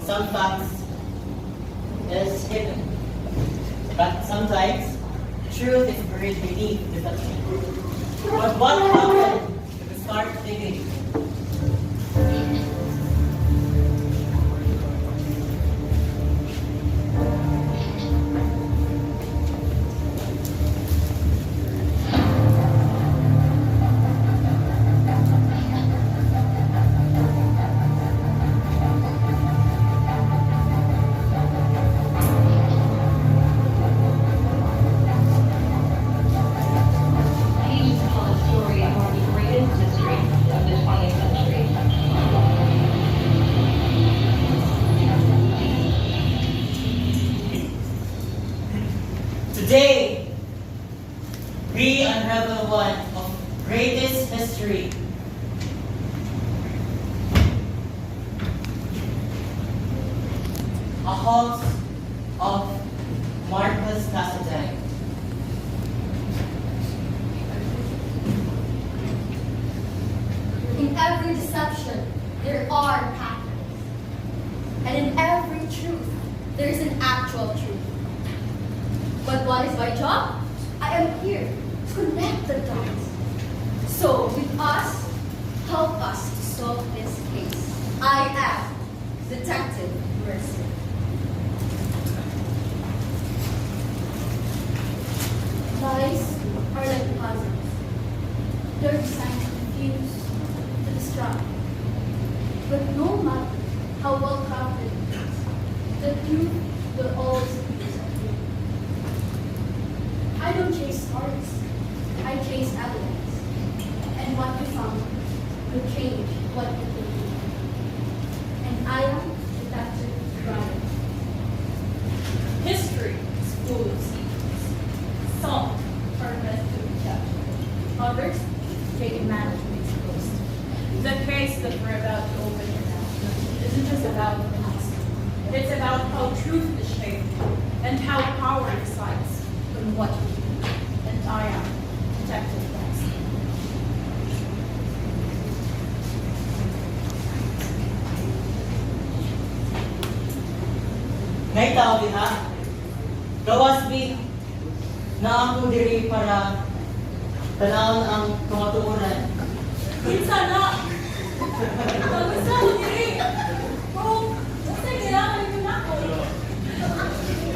some facts is hidden. But sometimes, truth is buried beneath the surface. But what happened if we start digging? Today, we unravel one of greatest history. A hoax of Marcos Casadeg. In every deception, there are patterns. And in every truth, there is an actual truth. But what is my job? I am here to connect the dots. So, with us, help us to solve this case. I am Detective Mercy. Lies are like puzzles. They're designed to confuse, to distract. But no matter how well crafted it is, the truth will always be disappear. I don't chase stories. I chase evidence. And what we found will change what we think. And I am Detective Brian. History is full of secrets. Some are best to be kept. Others take a matter to be exposed. The case that we're about to open now isn't just about the past. It's about how truth is shaped and how power resides in what we do. And I am Detective Bryce. Ngay tao diha, gawas bi na ako diri para tanawon ang kamatuoran. Kinsa na! Pag-isa ko diri! Oh, basta kailangan ito na ako.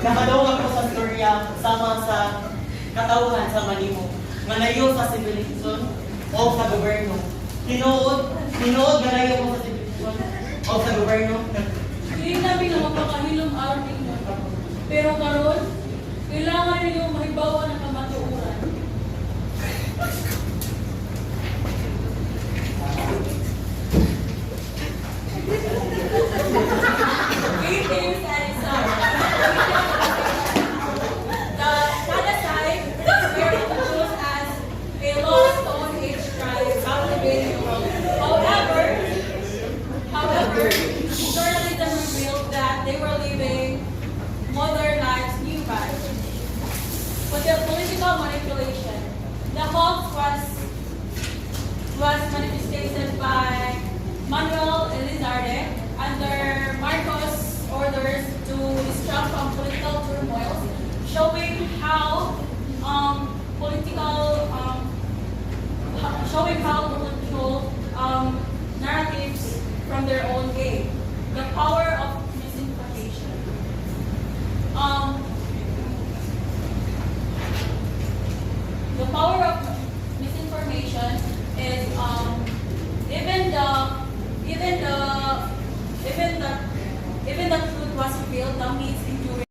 Nakadawag ako sa storya sama sa katauhan sa Manimo, nga nayo sa sibilisasyon o sa gobyerno. Tinuod nga nayo ko sa sibilisasyon o sa gobyerno. Hindi namin na magpakahilom araw ninyo. Pero karon, kailangan ninyo mahibawan ang kamatuoran. It is Alexander. The Palasite were introduced as a lost Stone Age tribe captivating the world. However, journalism revealed that they were living modern lives nearby. With their political manipulation, the hoax was manifested by Manuel Elizalde under Marcos' orders to distract from political turmoil, showing how political narratives from their own game. The power of misinformation. The power of misinformation is even the truth was revealed, the means enduring.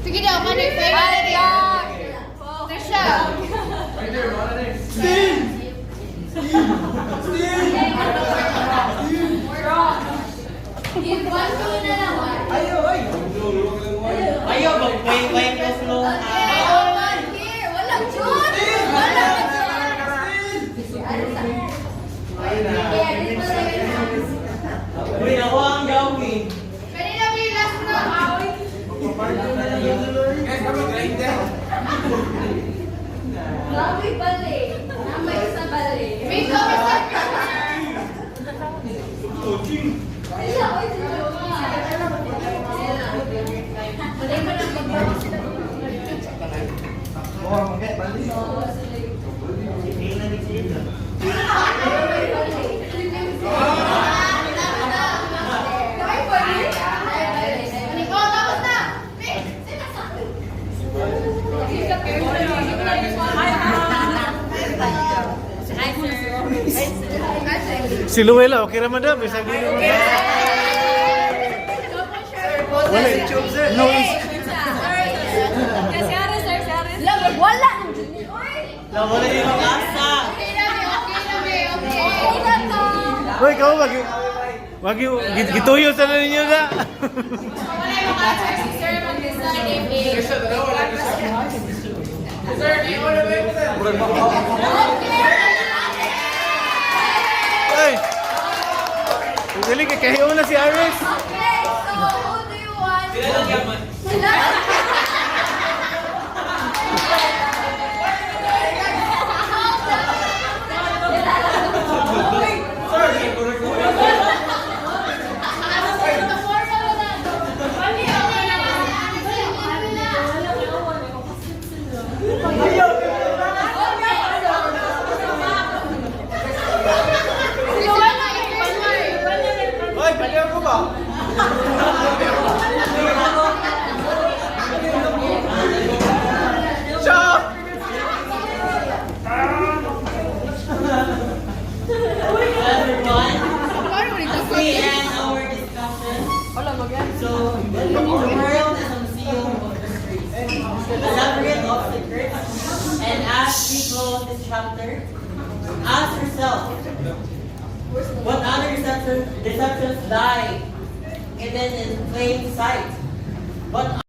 Sige daw, manay favorite yan. Tasha. Give one to na naman. Ayaw, mag-way ko flow. Okay, one here. Walang June. Walang June. Kaya dito na yun. Uy, ako ang gawin. Kanina may last na awit. Gawi bali. May isa bali. May kawasan ka. Wala, oy, Malay mo lang magbawa sila. Ay, bali. Oh, tapos na. Si Luella, okay naman daw. Bisa gini. Wala. No, Wala. Nawala yung kasa. Okay na to. Hoy, kau wag yung gituyo sa ninyo na. Wala yung answer si Sir mag-decide if Hoy. Dili kay kahiyo na si Iris. Okay, so who do you want? Sila. Hoy, baliw ko ba? Chop! Everyone, we end our discussion. So, the world is a museum of mysteries, a labyrinth of secrets. And as we close this chapter, ask yourself, what other deceptions lie hidden in plain sight? What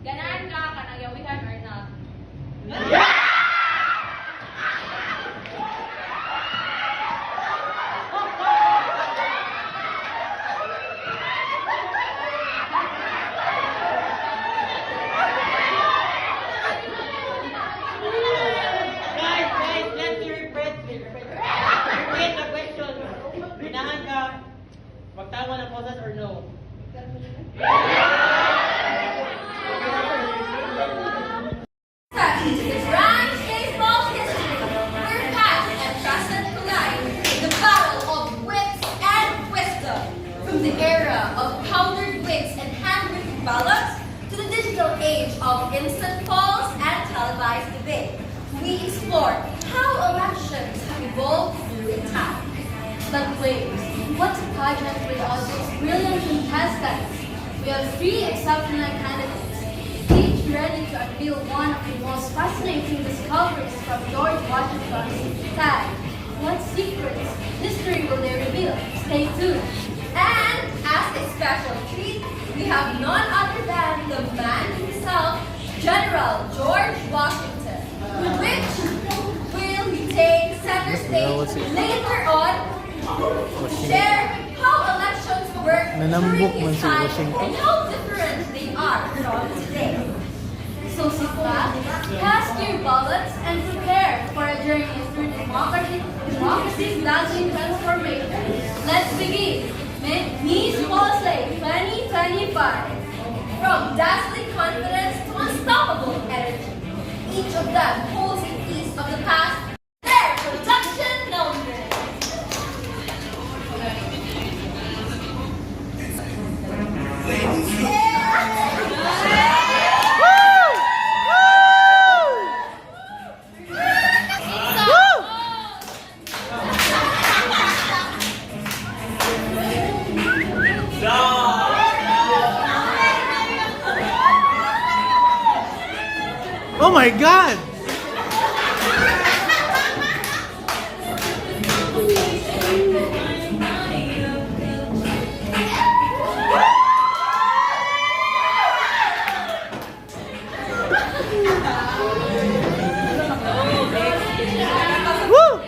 Ganahan ka, kanagawihan or not? Guys, let's repeat the question. Ganahan ka, magtawa ng poses or no? The grand baseball history, where past and present collide in the battle of wits and wisdom. From the era of powdered wigs and handwritten ballots to the digital age of instant polls and televised debate, we explore how elections have evolved through time. But wait, what's a pageant with all these brilliant contestants? We have 3 exceptional candidates, each ready to unveil one of the most fascinating discoveries from George Washington's time. What secrets, mystery will they reveal? Stay tuned. And as a special treat, we have none other than the man himself, General George Washington, which will he take center stage later on to share how elections work Nanambok during man his si time Washington. and how different they are from today. So sit back, cast your ballots, and prepare for a journey through democracy's dazzling transformation. Let's begin. Miss Policy 2025. From dazzling confidence to unstoppable energy, each of them holds a piece of the past. Their production number. Oh my God! Woo! Woo!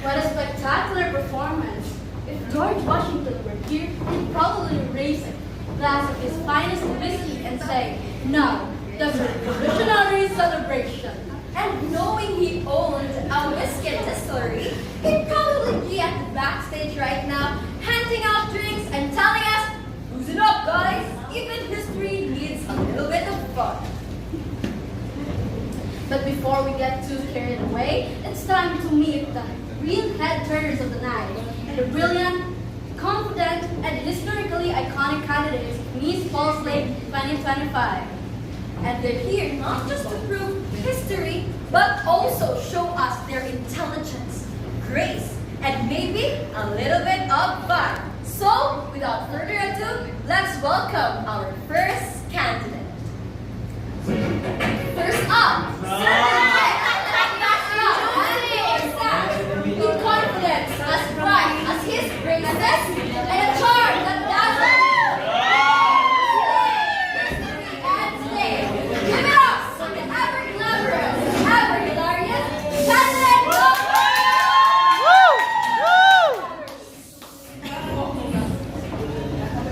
What a spectacular performance. If George Washington were here, he'd probably raise a glass of his finest whiskey and say, "Now, that's a revolutionary celebration." And knowing he owned a whiskey distillery, he'd probably be at the backstage right now, handing out drinks and telling us, "Loosen up, guys. Even history needs a little bit of fun." But before we get too carried away, it's time to meet the real head turners of the night, the brilliant, confident, and historically iconic candidates of Miss Falls Lake 2025. And they're here not just to prove history, but also show us their intelligence, grace, and maybe a little bit of fun. So, without further ado, let's welcome our first candidate. First up, with confidence as bright as his braces and a charm that dazzles. And today, give it up for the ever glamorous, ever hilarious, candidate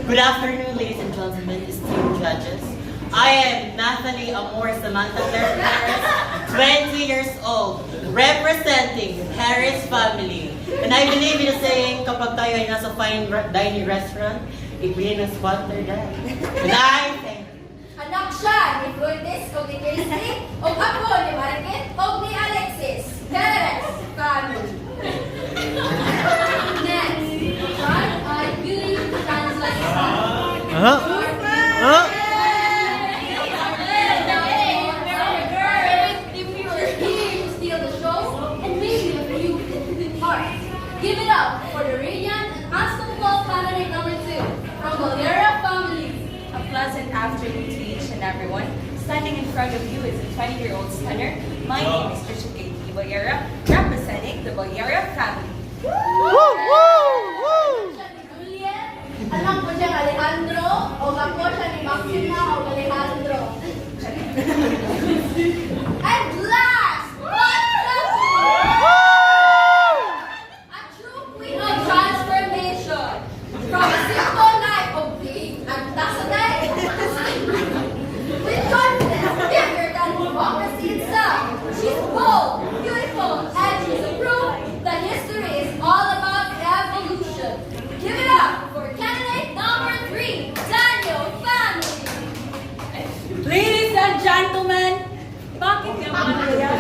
Good afternoon, ladies and gentlemen, esteemed judges. I am Nathalie Amor Samantha Claire Harris, 20 years old, representing the Harris family. And I believe in the saying, kapag tayo ay nasa fine dining restaurant, ibigay na squatter dahil. And I thank you. Anak siya ni Lourdes o ni Casey o ako ni Marikit o ni Alexis. Harris family. Next, Bright-Eyed Beauty Translation. Give it up for the radiant and unstoppable candidate number 2 from Valera family. A pleasant afternoon to each and everyone. Standing in front of you is a 20-year-old stunner. My name is Trisha Katie Valera, representing the Valera family. Woo! Woo! Woo! Juliet, anak ko siya Alejandro o ako siya ni Maxima o Alejandro. And last, but not least, a true queen of transformation. From a simple life of being antacid with confidence bigger than democracy itself. She's bold, beautiful, and she's a proof that history is all about evolution. Give it up for candidate number 3, Daniel family. Ladies and gentlemen, bakit naman yan?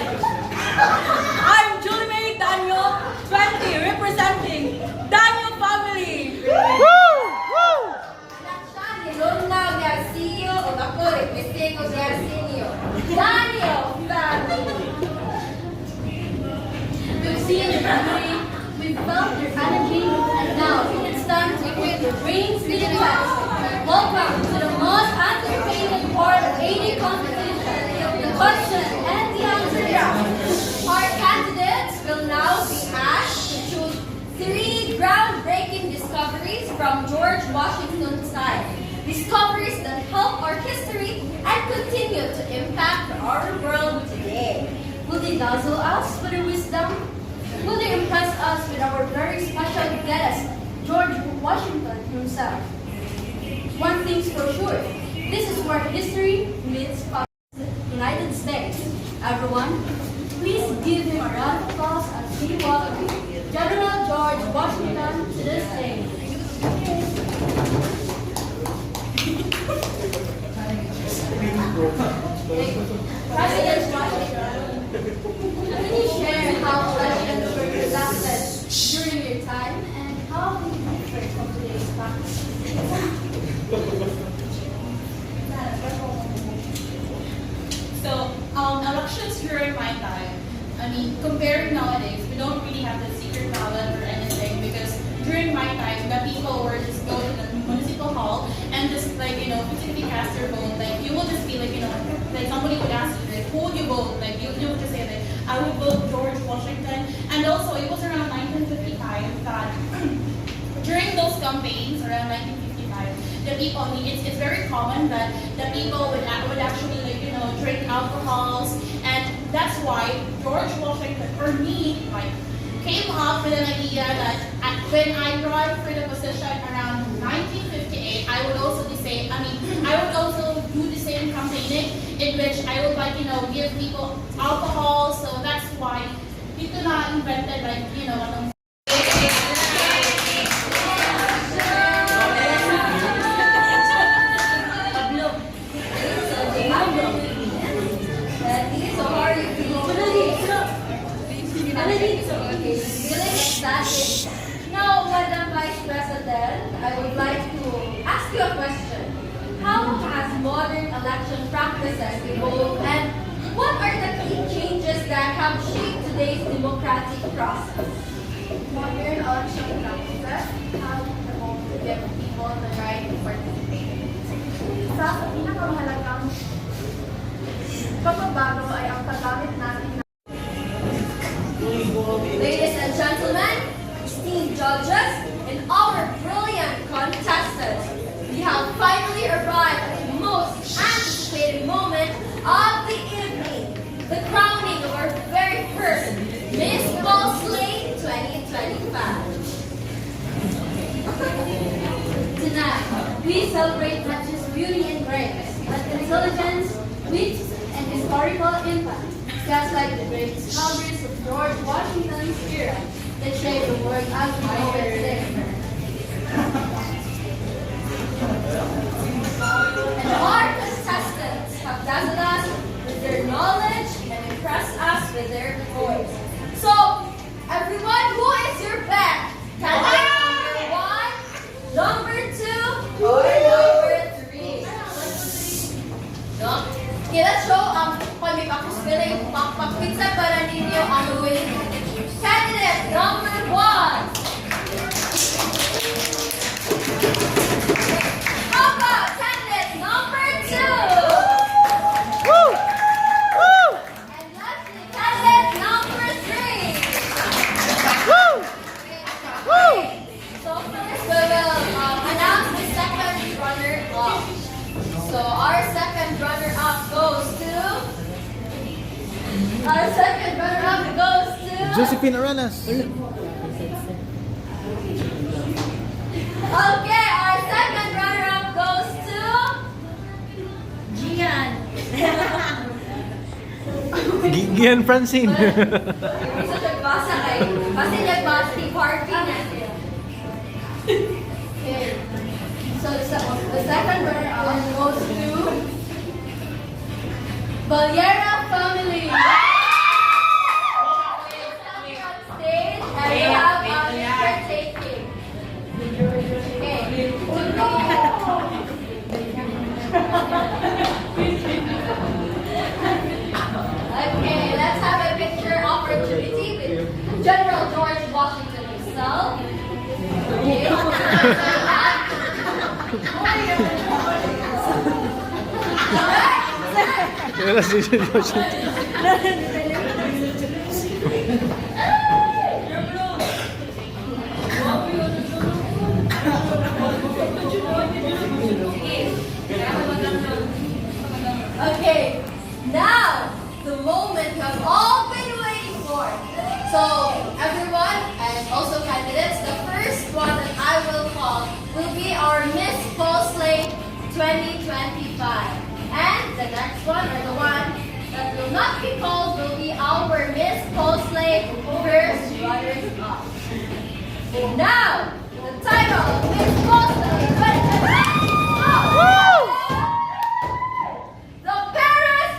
I'm Julie May Daniel, 20, representing Daniel family. Woo! Woo! Anak siya ni Luna Garcia o ako representing o Garcinio. Daniel family. We've seen your family, we've felt your energy, and now it's time to equip the brains with the test. Welcome to the most entertaining part of AD competition, the question and the answer round. Our candidates will now be asked to choose 3 groundbreaking discoveries from George Washington's time. Discoveries that help our history and continue to impact our world today. Will they dazzle us with their wisdom? Will they impress us with our very special guest, George Washington himself? One thing's for sure, this is where history meets the United States. Everyone, please give him a round of applause as we welcome General George Washington to the stage. President Washington, can you share how presidents were conducted during your time and how they differ from today's practice? I would vote George Washington. And also, it was around 1955 that during those campaigns, around 1955, the people, I mean, it's very common that the people would actually, like, you know, drink alcohols. And that's why George Washington, for me, like, came up with an idea that when I run for the position around 1958, I would also I would also do the same campaigning in which I would, like, you know, give people alcohol. So that's why dito na invented, like, you know, anong So how are you feeling? Feeling ecstatic. Now, Madam Vice President, I would like to ask you a question. How has modern election practices evolved, and what are the key changes that have shaped today's democratic process? Modern election practices have evolved to give people the right to participate. Isa sa pinakamahalagang pagbabago ay ang paggamit natin ng Ladies and gentlemen, esteemed judges, and our brilliant contestants, we have finally arrived at the most anticipated moment of the evening, the crowning of our very first Miss Ball Slate 2025. Tonight, we celebrate not just beauty and grace, but intelligence, wit, and historical impact, just like the great discoveries of George Washington's era that shaped the world as we know it today. And our contestants have dazzled us with their knowledge and impressed us with their voice. So, everyone, who is your bet? Candidate number 1, number 2, or number 3? No? Okay, let's show kung may pakuspiling pakpakpizza para ninyo ang winning candidate number 1. How about candidate number 2? And lastly, candidate number 3. So first, we will announce the second runner-up. So our second runner-up goes to... Josephine Aranas. Okay, our second runner-up goes to... Gian. Gian Francine. Isa nagbasa kay... Kasi nagbasa si Barbie na. Okay. So the second runner-up goes to... Valera family. On stage, and we have taking. Okay, let's have a picture opportunity with General George Washington himself. Wala si Josephine. Okay, now the moment you have all been waiting for. So everyone and also candidates, the first one that I will call will be our Miss Ball Slate 2025. And the next one, or the one that will not be called, will be our Miss Ball Slate first runners-up. And now, the title of Miss Ball Slate 2025. The Paris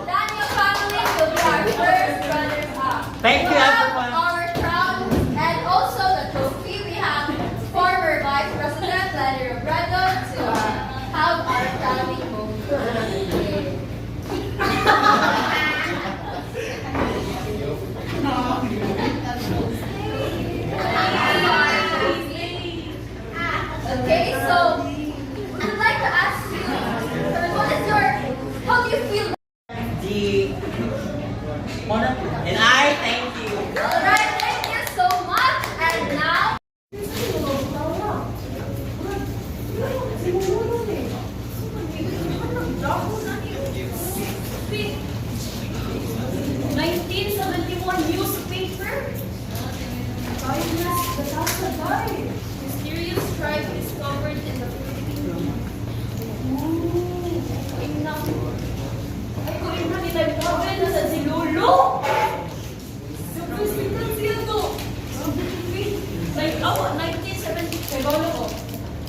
Daniel family will be our first runners-up. Thank you, everyone. Our crown and also the trophy, we have former Vice President Lenny Robredo to have our crowning moment. And I thank you. Alright, thank you so much. And now, 1971 newspaper. Mysterious tribe discovered in the Philippines. Ay, naku. Ay, kung yung nilagawin na sa Silulu. Like, 1970, kay Bolo ko.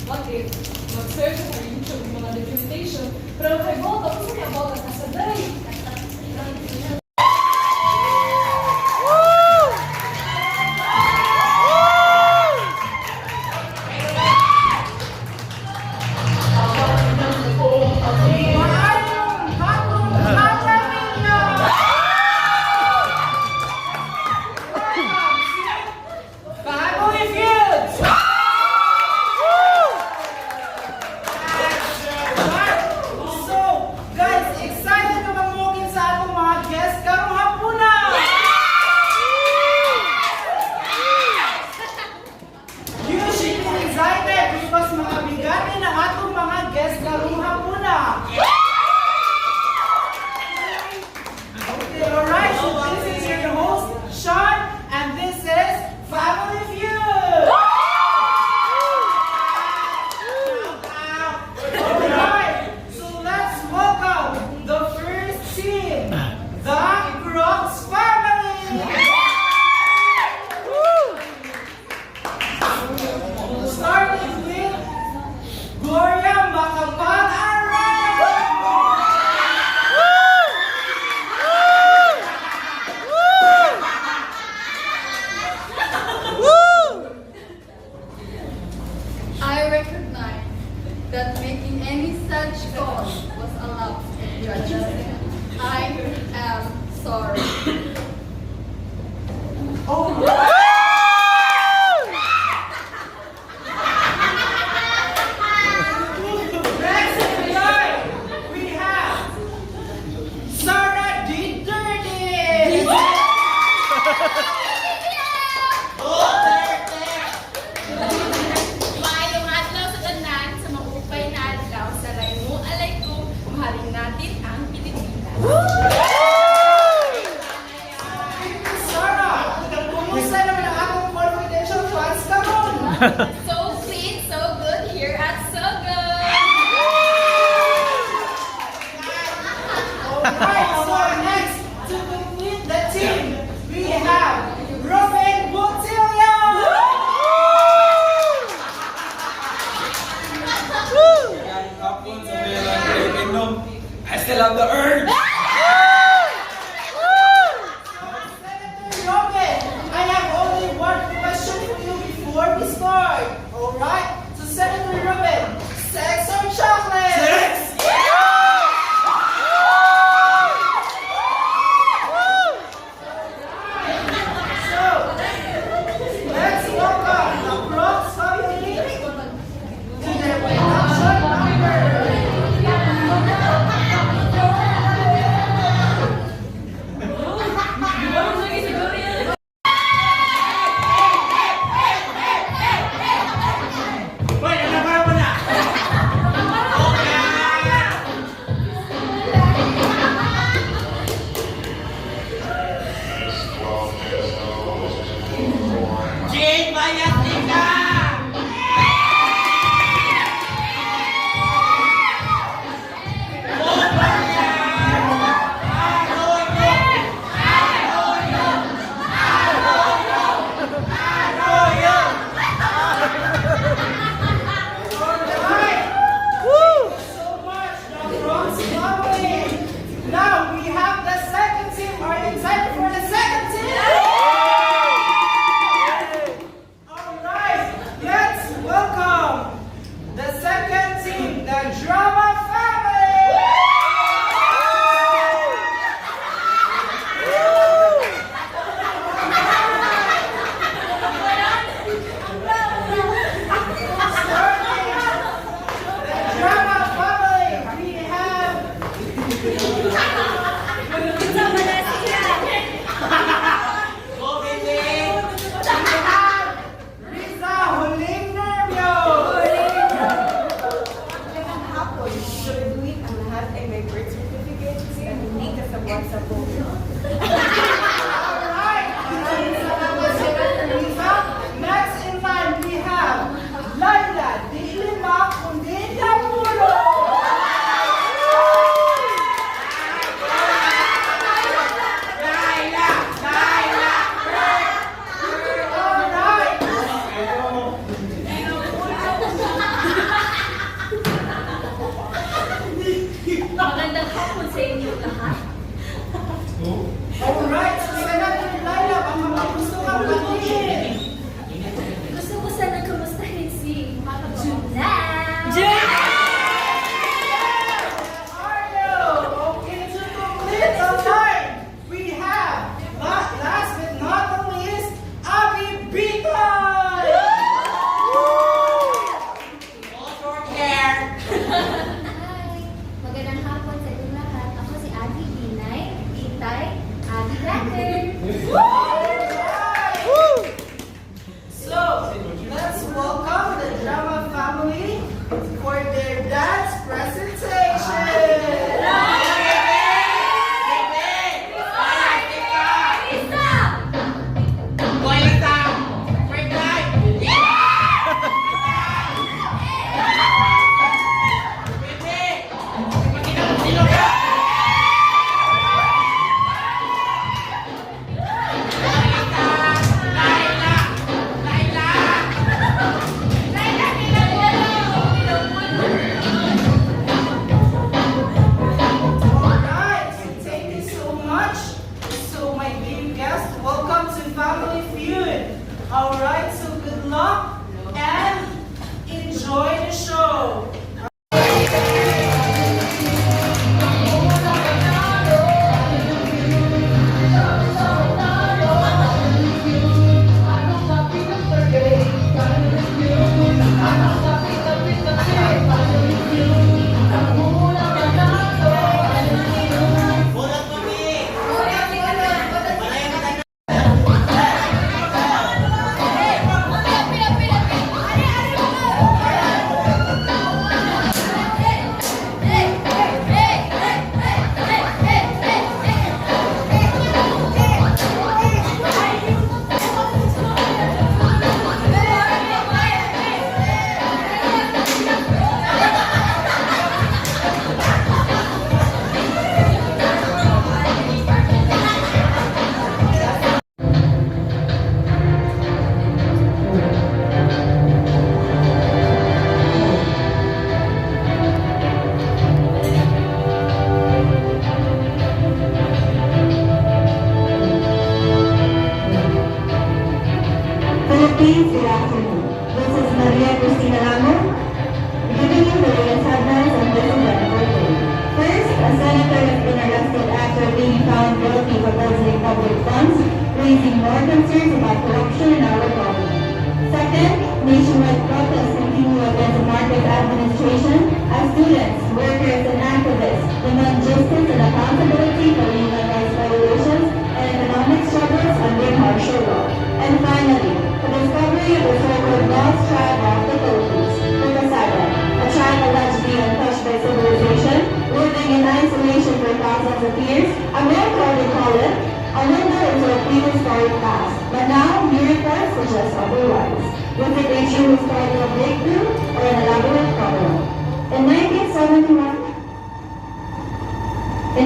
What if, mag-search sa YouTube mga documentation, pero kay Bolo, kung saan yung Bolo nasa day? So, guys, excited ka mamugin sa atong mga guests karong hapunan! You should be excited because mga bigatin ang atong mga guests karong hapunan! Okay, alright, so this is your host, Sean, and this is Family Feud! Alright, so let's welcome the first team, the Crocs family! Starting with Gloria Macapagal-Arroyo! I recognize that making any such call was allowed in judges. I am sorry. Next in line, we have Sarah D. Dirty! Maayong adlaw sa tanan sa maupay na adlaw sa Raymo alay ko, mahalin natin ang Pilipinas. Sarah, kumusta naman ang akong confidential class karon? So clean, so good here at Sogo. Alright, so next, to complete the team, we have Ruben Botillo! I still have the urge! Senator Ruben, I have only one question for you before we start. Alright, so Senator Ruben, sex or chocolate? Sex! So, let's welcome the Crocs family to their production number. what's a boyo? Alright, maraming salamat Senator Risa. Next in line, we have Laila, di lima, kundi lapulo. Alright. Magandang hapon sa inyo lahat. Alright, so Senator Laila, ang mga gusto kang batiin. Gusto ko sana kamustahin si Junel. Are you? Okay, to complete the line, we have, last but not the least, Abby Biton! Hi! Magandang hapon sa inyong lahat. Ako si Ate Binay, Itay, Ate Blacker. So, let's welcome the drama family for their dance presentation. Alright, so thank you so much. So my dear guest, welcome to Family Feud. Alright, so good luck and enjoy the show. Bulat kami! Philippines, good afternoon. This is Maria Cristina Lamo, giving you the latest headlines on this eventful day. First, a senator has been arrested after being found guilty of embezzling public funds, raising more concerns about corruption in our government. Second, nationwide protests continue against the Marcos administration as students, workers, and activists demand justice and accountability for human rights violations and economic struggles under martial law. And finally, the discovery of the so-called lost tribe of the Philippines, the Kasada, a tribe allegedly untouched by civilization, living in isolation for thousands of years, America would call it a window into a prehistoric past. But now, new reports suggest otherwise. Was it a true historical breakthrough or an elaborate cover-up? In 1971, a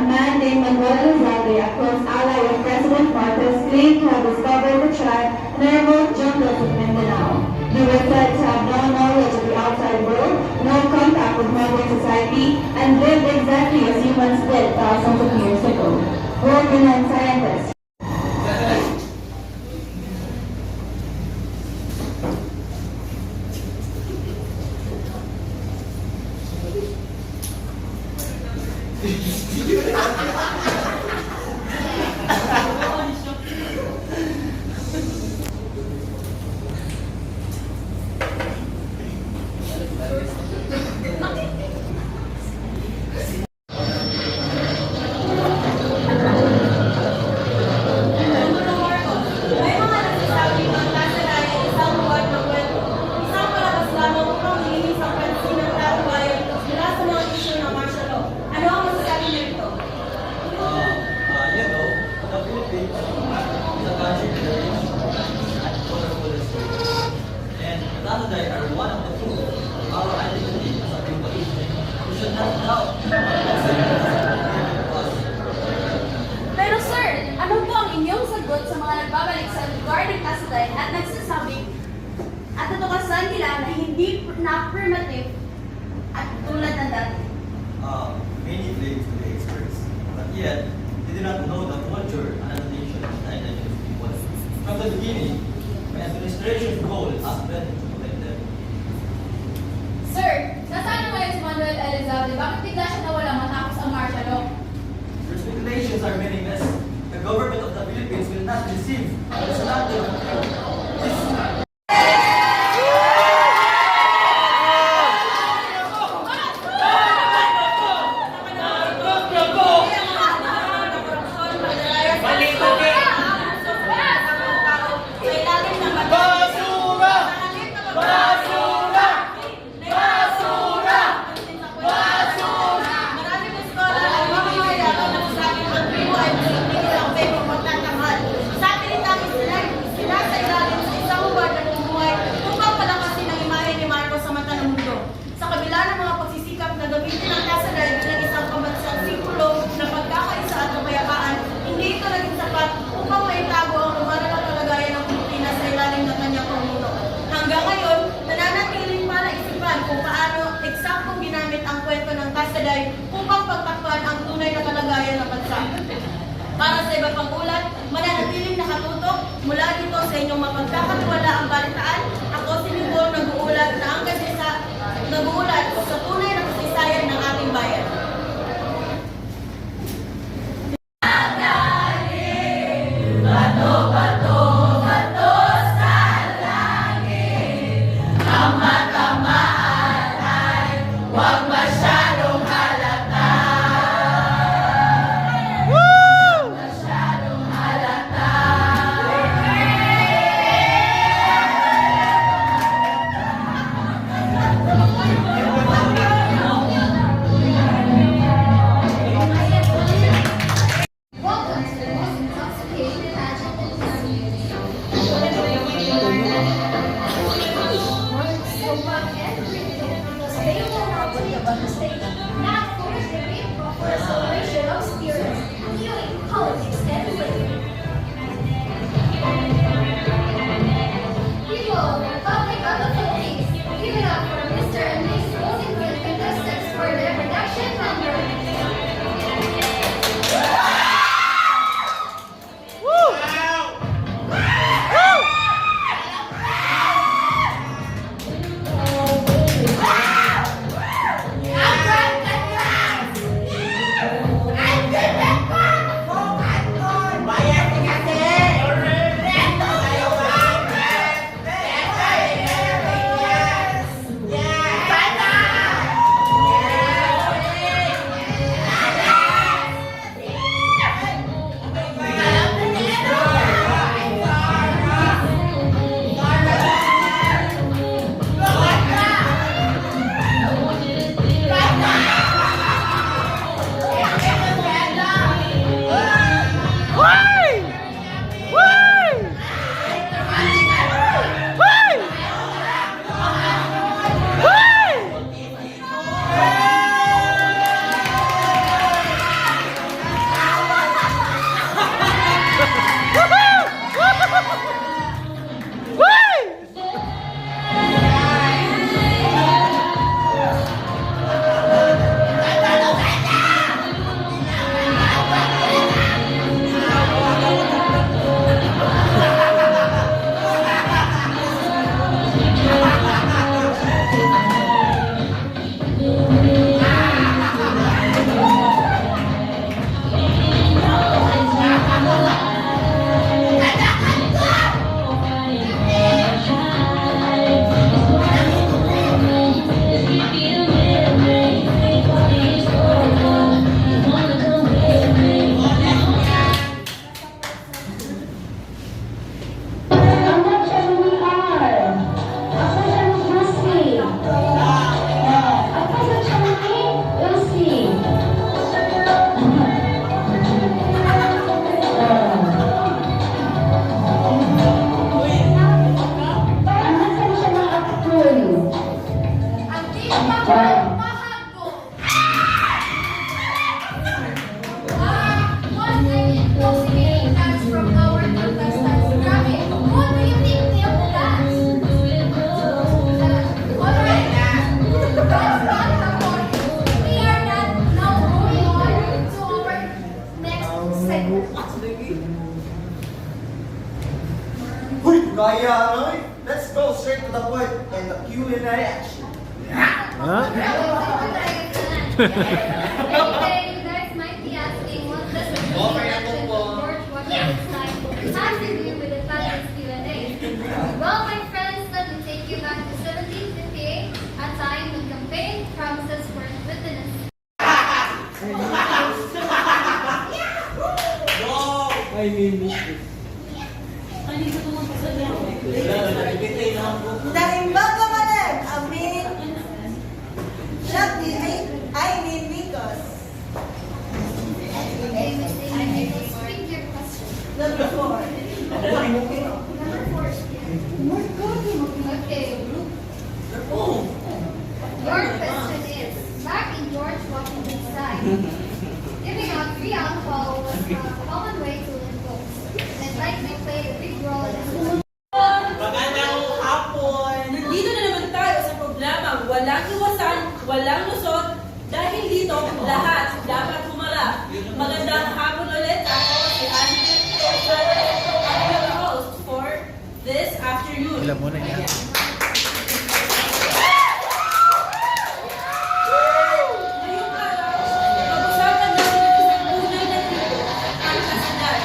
man named Manuel Rizalde, a close ally of President Marcos, claimed to have discovered the tribe in the remote jungles of Mindanao. They were said to have no knowledge of the outside world, no contact with modern society, and lived exactly as humans did thousands of years ago. World-renowned scientists na primitive at tulad ng dati. Many claim to be experts, but yet they do not know the culture and adaptation of the indigenous people. From the beginning, my administration's goal has been to protect them. Sir, nasaan na ngayon si Manuel Elizalde? Bakit bigla siya nawala matapos ang martial law? Your speculations are meaningless. The government of the Philippines will not receive the surrender of the Sa kabila ng mga pagsisikap na gamitin ang kasaday bilang isang pambansang simbolo ng pagkakaisa at kapayapaan, hindi ito naging sapat upang maitago ang lumalalang kalagayan ng Pilipinas sa ilalim ng kanyang pamuno. Hanggang ngayon, nananatiling para isipan kung paano eksaktong ginamit ang kwento ng kasaday upang pagtakpan ang tunay na kalagayan ng bansa. Para sa iba pang ulat, mananatiling nakatutok mula dito sa inyong mapagkakatiwala ang balitaan. Ako si Nicole, nag-uulat na ang nag-uulat sa tunay na kasaysayan ng ating bayan. Huy, kaya ano eh. Let's go straight to the point and the culinary action. Ha? Okay, you guys might be asking, what does the election of George Washington's life have to do with the fabulous Q&A? Well, my friends, let me take you back to 1758, a time when campaign promises were witnessed. Naimbaga malam, amin. Shakti, I mean Nikos. Okay, repeat your question. Number 4. Number 4. Okay. Your question is, back in George Washington's time, giving out free alcohol was a common way to win votes. And it likely played a big role in Magandang hapon! Nandito na naman tayo sa programa Walang Iwasan, Walang Lusot, dahil dito lahat dapat humarap. Magandang hapon ulit. Ako si Angela ang your host for this afternoon. Ilan mo na yan? Ngayong araw, pag-usapan natin ang isang tunay na tribo, ang Kasaday.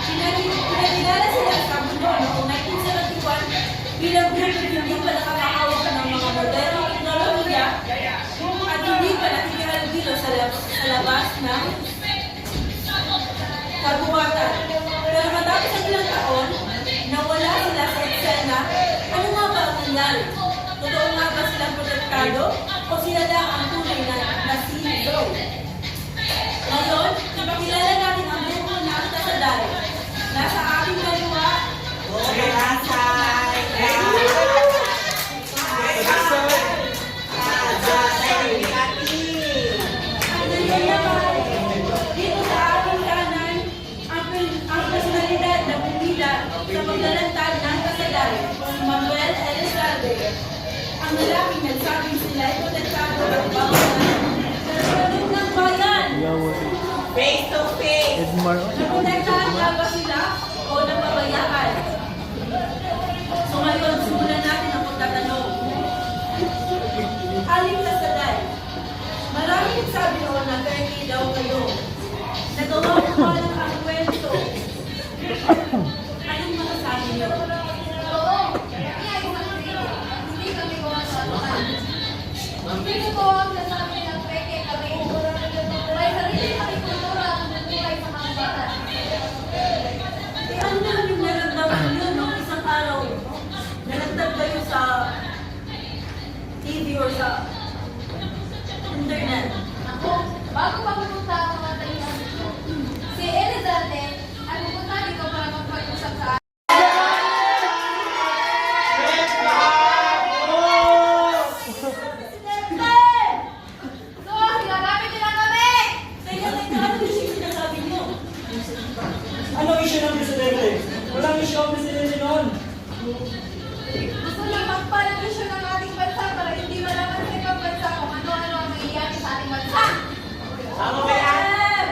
Pinakilala sila sa mundo noong 1971 bilang grupo hindi pa nakakahawak ng mga modernong teknolohiya at hindi pa nakikihalubilo sa labas ng kabuhatan. Pero matapos ang ilang taon, nawala sila sa eksena. Ano nga ba ang nangyari? Totoo nga ba silang protektado? O sila lang ang tunay na CEO? Ngayon, ipakilala natin ang grupo ng Kasaday. Nasa ating kaliwa, ang ganyan naman. Dito sa ating kanan, ang personalidad na pumila sa paglalantad ng Kasaday, si Manuel Elizalde. Ang lalaking nagsabing sila ay protektado ng bayan. Pero ng bayan, Face to face! Edmar. naprotektahan nga ba sila o napabayaan? So ngayon, simulan natin ang pagtatanong. Aling Kasaday, maraming nagsabi noon na Turkey daw kayo. Nagawa ko pa lang ang kwento. Anong masasabi niyo? Oo, kami ay isang hindi kami gumagawa. Hindi totoo ang nasabi ng peke kami. May sarili kami kultura ang nabuhay sa mga bata. Eh ano naman yung naramdaman niyo nung isang araw na nagtag kayo sa TV or sa internet? Ako, bago pa pumunta ang mga talihan, si Elizalde ay pupunta dito para magpag-usap sa So, ginagamit nila kami! Teka, ano yung sinasabi niyo? Ano issue ng presidente? Walang issue ang presidente noon. Gusto lang magpalagisyon ng ating bansa para hindi malaman sa ibang bansa kung ano-ano ang nangyayari sa ating bansa. Tama ba yan?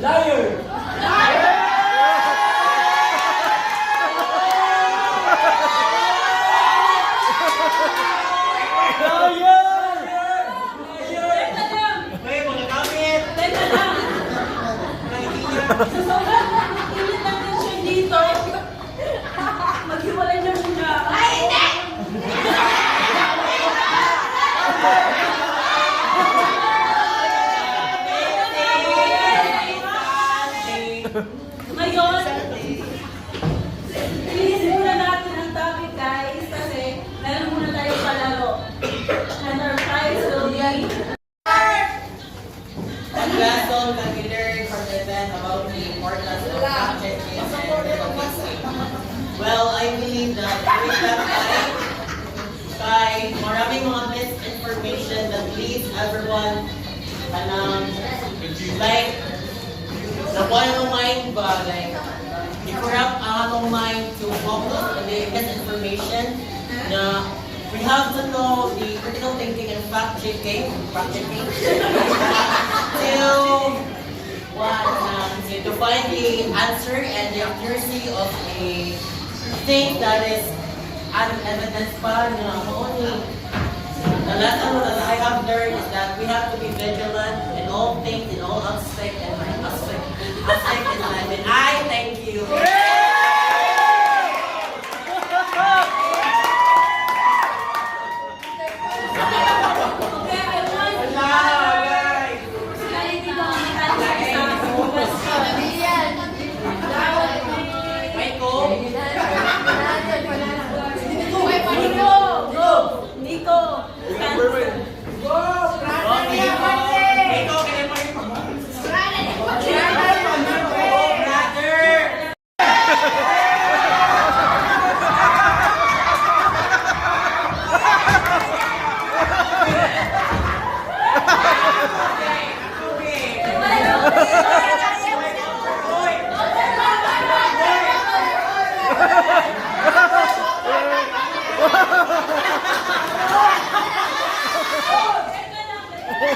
Liar! Teka lang! May mga gamit! Teka lang! Sa sobrang init ng tension dito, maghiwalay na muna. Ay, hindi! Ngayon, ilisin muna natin ang topic guys kasi meron muna tayo palaro. And our prize will be What lesson can we learn from the event about the importance of fact-checking and democracy? Well, I believe that during that time, kay maraming mga misinformation that leads everyone like nakuha ng mind ba, like i-corrupt ang atong mind to focus on the misinformation na we have to know the critical thinking and fact-checking to to find the answer and the accuracy of a thing that is unevidenced pa na only. The lesson that I have learned is that we have to be vigilant in all things, in all aspect in life. And I thank you. Okay, I want personality ko ang Nico,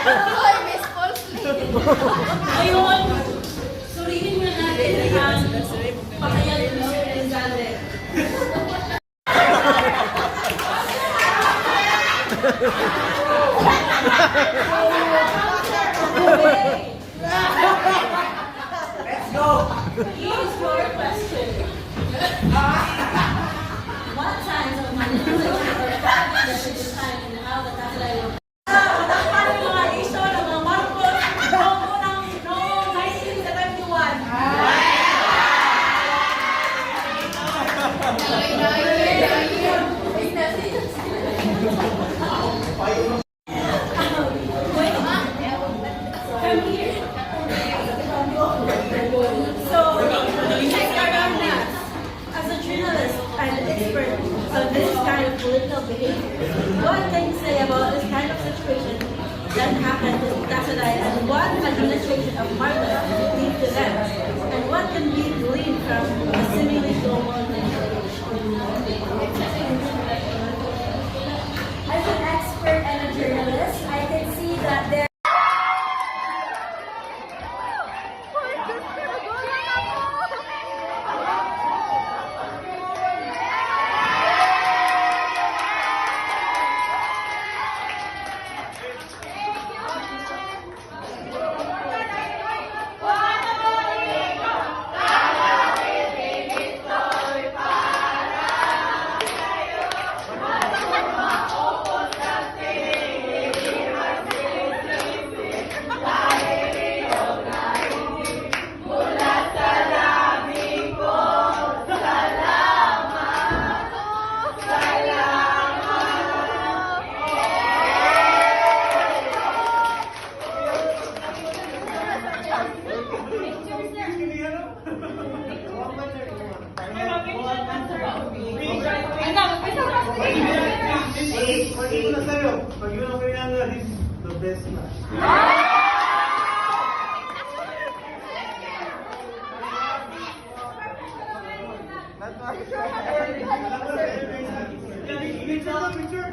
Hoy, Miss Paulsley! Ngayon, suriin na natin ang pakayag ng Mr. Gonzalez. Let's go! Here's your question. What signs of manipulation or practice that you find in how the Tagalog Parang mga issue ng mga Marcos noong 1971. Wait, come here. So, check around us. As a journalist and expert on this kind of political behavior, what can you say about this kind of situation that happened in Tassaday and what administration of Marcos lead to them? And what can be gleaned from a seemingly global manipulation? As an expert and a journalist, I can see that there Picture!